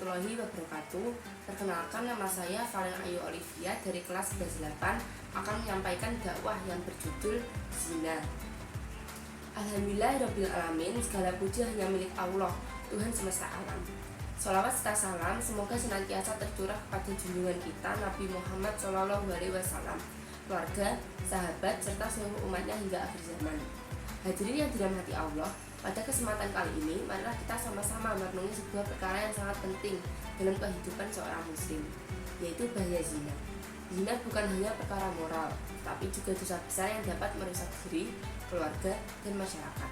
warahmatullahi wabarakatuh. Perkenalkan, nama saya Valen Ayu Olivia dari kelas 11-8 akan menyampaikan dakwah yang berjudul Zina. Alhamdulillahirrabbilalamin, segala puji hanya milik Allah, Tuhan semesta alam. Sholawat serta salam semoga senantiasa tercurah kepada junjungan kita Nabi Muhammad SAW, keluarga, sahabat, serta seluruh umatnya hingga akhir zaman. Hadirin yang dirahmati Allah, pada kesempatan kali ini, marilah kita sama-sama merenungi sebuah perkara yang sangat penting dalam kehidupan seorang muslim, yaitu bahaya zina. Zina bukan hanya perkara moral, tapi juga dosa besar yang dapat merusak diri, keluarga, dan masyarakat.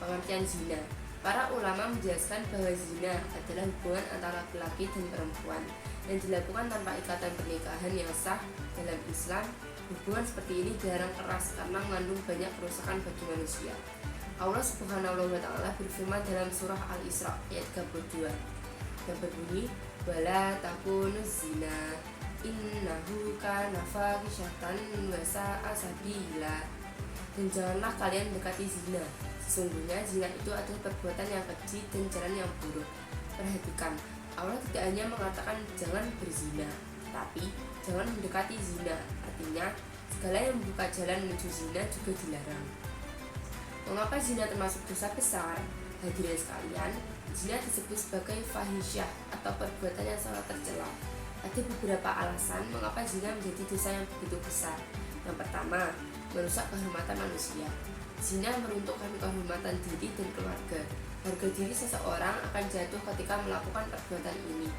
Pengertian zina: para ulama menjelaskan bahwa zina adalah hubungan antara laki-laki dan perempuan yang dilakukan tanpa ikatan pernikahan yang sah. Dalam Islam, hubungan seperti ini dilarang keras karena mengandung banyak kerusakan bagi manusia. Allah Subhanahu wa Ta'ala berfirman dalam surah Al-Isra ayat 32 yang berbunyi, "Wala takunuz zina innahu kana fahisyatan wa sa'a sabila." Dan janganlah kalian mendekati zina. Sesungguhnya zina itu adalah perbuatan yang keji dan jalan yang buruk. Perhatikan, Allah tidak hanya mengatakan jangan berzina, tapi jangan mendekati zina. Artinya, segala yang membuka jalan menuju zina juga dilarang. Mengapa zina termasuk dosa besar? Hadirin sekalian, zina disebut sebagai fahisyah atau perbuatan yang sangat tercela. Ada beberapa alasan mengapa zina menjadi dosa yang begitu besar. Yang pertama, merusak kehormatan manusia. Zina meruntuhkan kehormatan diri dan keluarga. Harga diri seseorang akan jatuh ketika melakukan perbuatan ini.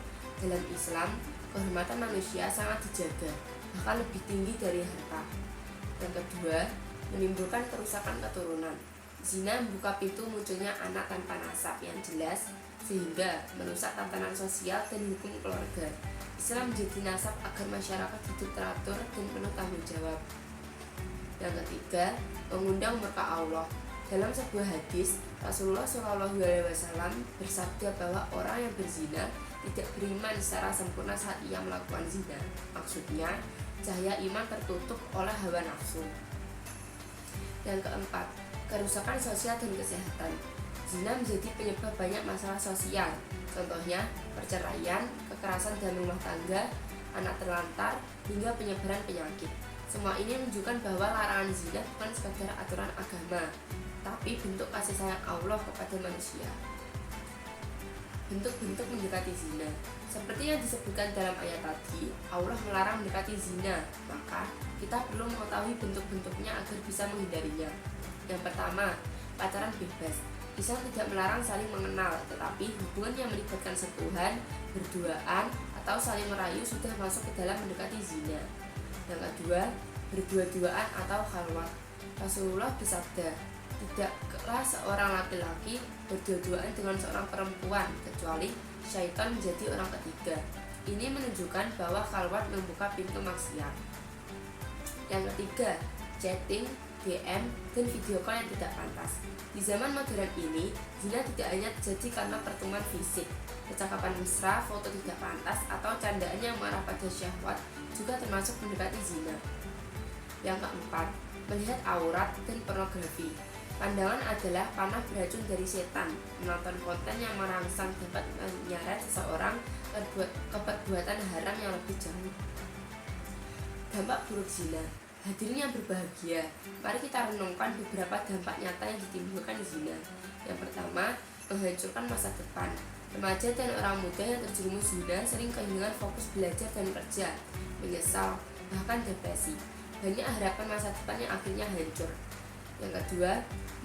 Dalam Islam, kehormatan manusia sangat dijaga, bahkan lebih tinggi dari harta. Yang kedua, menimbulkan kerusakan keturunan. Zina membuka pintu munculnya anak tanpa nasab yang jelas, sehingga merusak tatanan sosial dan hukum keluarga. Islam menjadi nasab agar masyarakat hidup teratur dan penuh tanggung jawab. Yang ketiga, mengundang murka Allah. Dalam sebuah hadis, Rasulullah SAW bersabda bahwa orang yang berzina tidak beriman secara sempurna saat ia melakukan zina. Maksudnya, cahaya iman tertutup oleh hawa nafsu. Yang keempat, kerusakan sosial dan kesehatan. Zina menjadi penyebab banyak masalah sosial, contohnya perceraian, kekerasan dalam rumah tangga, anak terlantar, hingga penyebaran penyakit. Semua ini menunjukkan bahwa larangan zina bukan sekadar aturan agama, tapi bentuk kasih sayang Allah kepada manusia. Bentuk-bentuk mendekati zina. Seperti yang disebutkan dalam ayat tadi, Allah melarang mendekati zina, maka kita perlu mengetahui bentuk-bentuknya agar bisa menghindarinya. Yang pertama, pacaran bebas. Islam tidak melarang saling mengenal, tetapi hubungan yang melibatkan sentuhan, berduaan, atau saling merayu sudah masuk ke dalam mendekati zina. Yang kedua, berdua-duaan atau khalwat. Rasulullah bersabda, tidaklah seorang laki-laki berdua-duaan dengan seorang perempuan kecuali syaitan menjadi orang ketiga. Ini menunjukkan bahwa khalwat membuka pintu maksiat. Yang ketiga, chatting, DM, dan video call yang tidak pantas. Di zaman modern ini, zina tidak hanya terjadi karena pertemuan fisik. Percakapan mesra, foto tidak pantas, atau candaan yang mengarah pada syahwat juga termasuk mendekati zina. Yang keempat, melihat aurat dan pornografi. Pandangan adalah panah beracun dari setan. Menonton konten yang merangsang dapat menyeret seseorang ke perbuatan haram yang lebih jauh. Dampak buruk zina. Hadirin yang berbahagia, mari kita renungkan beberapa dampak nyata yang ditimbulkan zina. Yang pertama, menghancurkan masa depan. Remaja dan orang muda yang terjerumus zina sering kehilangan fokus belajar dan kerja, menyesal, bahkan depresi. Banyak harapan masa depan yang akhirnya hancur. Yang kedua,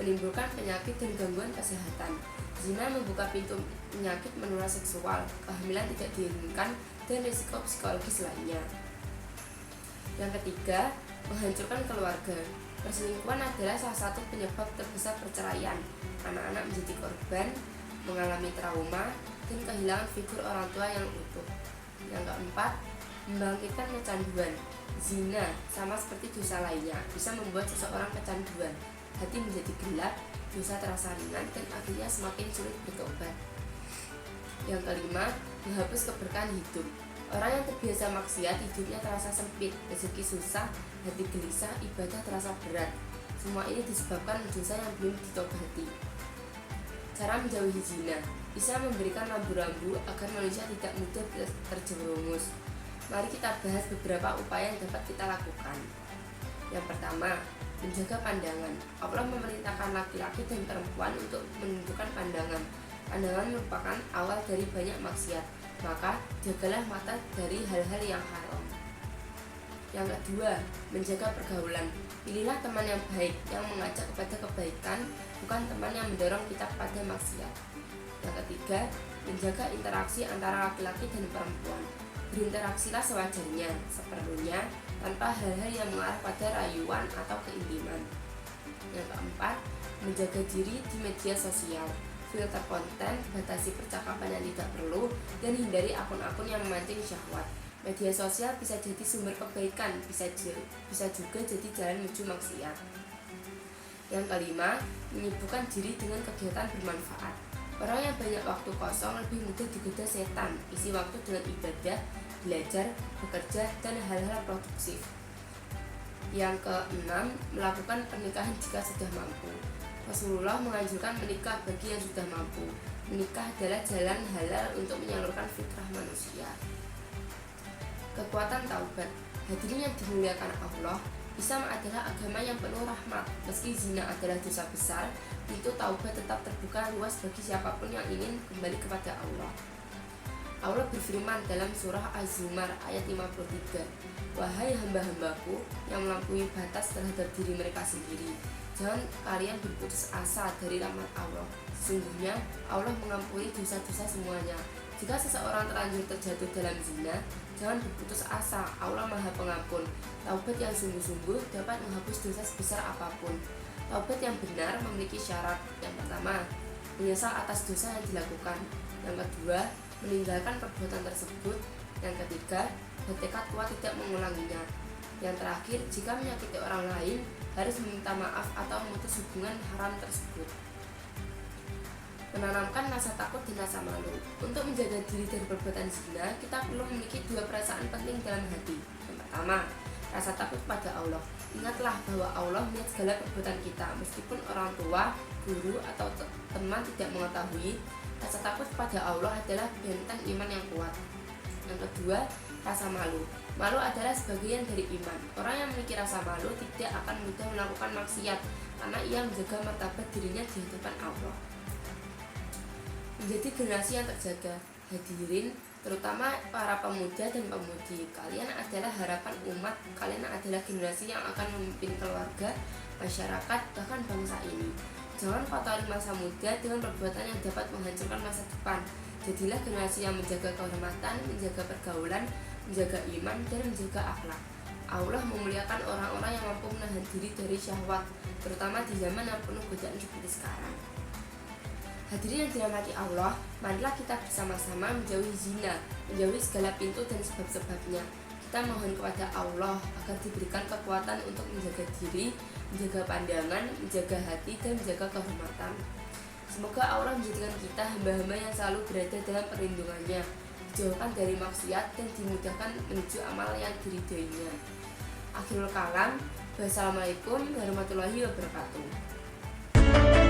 menimbulkan penyakit dan gangguan kesehatan. Zina membuka pintu penyakit menular seksual, kehamilan tidak diinginkan, dan risiko psikologis lainnya. Yang ketiga, menghancurkan keluarga. Perselingkuhan adalah salah satu penyebab terbesar perceraian. Anak-anak menjadi korban, mengalami trauma, dan kehilangan figur orang tua yang utuh. Yang keempat, membangkitkan kecanduan. Zina, sama seperti dosa lainnya, bisa membuat seseorang kecanduan. Hati menjadi gelap, dosa terasa ringan, dan akhirnya semakin sulit bertobat. Yang kelima, menghapus keberkahan hidup. Orang yang terbiasa maksiat, hidupnya terasa sempit, rezeki susah, hati gelisah, ibadah terasa berat. Semua ini disebabkan dosa yang belum ditobati. Cara menjauhi zina. bisa memberikan rambu-rambu agar manusia tidak mudah terjerumus. Mari kita bahas beberapa upaya yang dapat kita lakukan. Yang pertama, menjaga pandangan. Allah memerintahkan laki-laki dan perempuan untuk menunjukkan pandangan. Pandangan merupakan awal dari banyak maksiat, maka jagalah mata dari hal-hal yang haram. Yang kedua, menjaga pergaulan. Pilihlah teman yang baik, yang mengajak kepada kebaikan, bukan teman yang mendorong kita pada maksiat. Yang ketiga, menjaga interaksi antara laki-laki dan perempuan. Berinteraksilah sewajarnya, seperlunya, tanpa hal-hal yang mengarah pada rayuan atau keintiman. Yang keempat, menjaga diri di media sosial. Filter konten, batasi percakapan yang tidak perlu, dan hindari akun-akun yang memancing syahwat. Media sosial bisa jadi sumber kebaikan, bisa juga jadi jalan menuju maksiat. Yang kelima, menyibukkan diri dengan kegiatan bermanfaat. Orang yang banyak waktu kosong lebih mudah digoda setan. Isi waktu dengan ibadah, belajar, bekerja, dan hal-hal produktif. Yang keenam, melakukan pernikahan jika sudah mampu. Rasulullah menganjurkan menikah bagi yang sudah mampu. Menikah adalah jalan halal untuk menyalurkan fitrah manusia. Kekuatan taubat. Hadirin yang dimuliakan Allah, Islam adalah agama yang penuh rahmat. Meski zina adalah dosa besar, pintu taubat tetap terbuka luas bagi siapapun yang ingin kembali kepada Allah. Allah berfirman dalam surah Az-Zumar ayat 53, "Wahai hamba-hambaku yang melampaui batas terhadap diri mereka sendiri, jangan kalian berputus asa dari rahmat Allah. Sesungguhnya Allah mengampuni dosa-dosa semuanya. Jika seseorang terlanjur terjatuh dalam zina, jangan berputus asa, Allah Maha Pengampun. Taubat yang sungguh-sungguh dapat menghapus dosa sebesar apapun." Taubat yang benar memiliki syarat. Yang pertama, menyesal atas dosa yang dilakukan. Yang kedua, meninggalkan perbuatan tersebut. Yang ketiga, bertekad kuat tidak mengulanginya. Yang terakhir, jika menyakiti orang lain, harus meminta maaf atau memutus hubungan haram tersebut. Menanamkan rasa takut dan rasa malu. Untuk menjaga diri dari perbuatan zina, kita perlu memiliki dua perasaan penting dalam hati. Yang pertama, rasa takut pada Allah. Ingatlah bahwa Allah melihat segala perbuatan kita, meskipun orang tua, guru, atau teman tidak mengetahui. Rasa takut kepada Allah adalah benteng iman yang kuat. Yang kedua, rasa malu. Malu adalah sebagian dari iman. Orang yang memiliki rasa malu tidak akan mudah melakukan maksiat karena ia menjaga martabat dirinya di hadapan Allah. Menjadi generasi yang terjaga. Hadirin, terutama para pemuda dan pemudi, kalian adalah harapan umat. Kalian adalah generasi yang akan memimpin keluarga, masyarakat, bahkan bangsa ini. Jangan kotori masa muda dengan perbuatan yang dapat menghancurkan masa depan. Jadilah generasi yang menjaga kehormatan, menjaga pergaulan, menjaga iman, dan menjaga akhlak. Allah memuliakan orang-orang yang mampu menahan diri dari syahwat, terutama di zaman yang penuh godaan seperti sekarang. Hadirin yang dirahmati Allah, marilah kita bersama-sama menjauhi zina, menjauhi segala pintu dan sebab-sebabnya. Kita mohon kepada Allah agar diberikan kekuatan untuk menjaga diri, menjaga pandangan, menjaga hati, dan menjaga kehormatan. Semoga Allah menjadikan kita hamba-hamba yang selalu berada dalam perlindungannya, dijauhkan dari maksiat, dan dimudahkan menuju amal yang diridhoinya. Akhirul kalam, wassalamualaikum warahmatullahi wabarakatuh.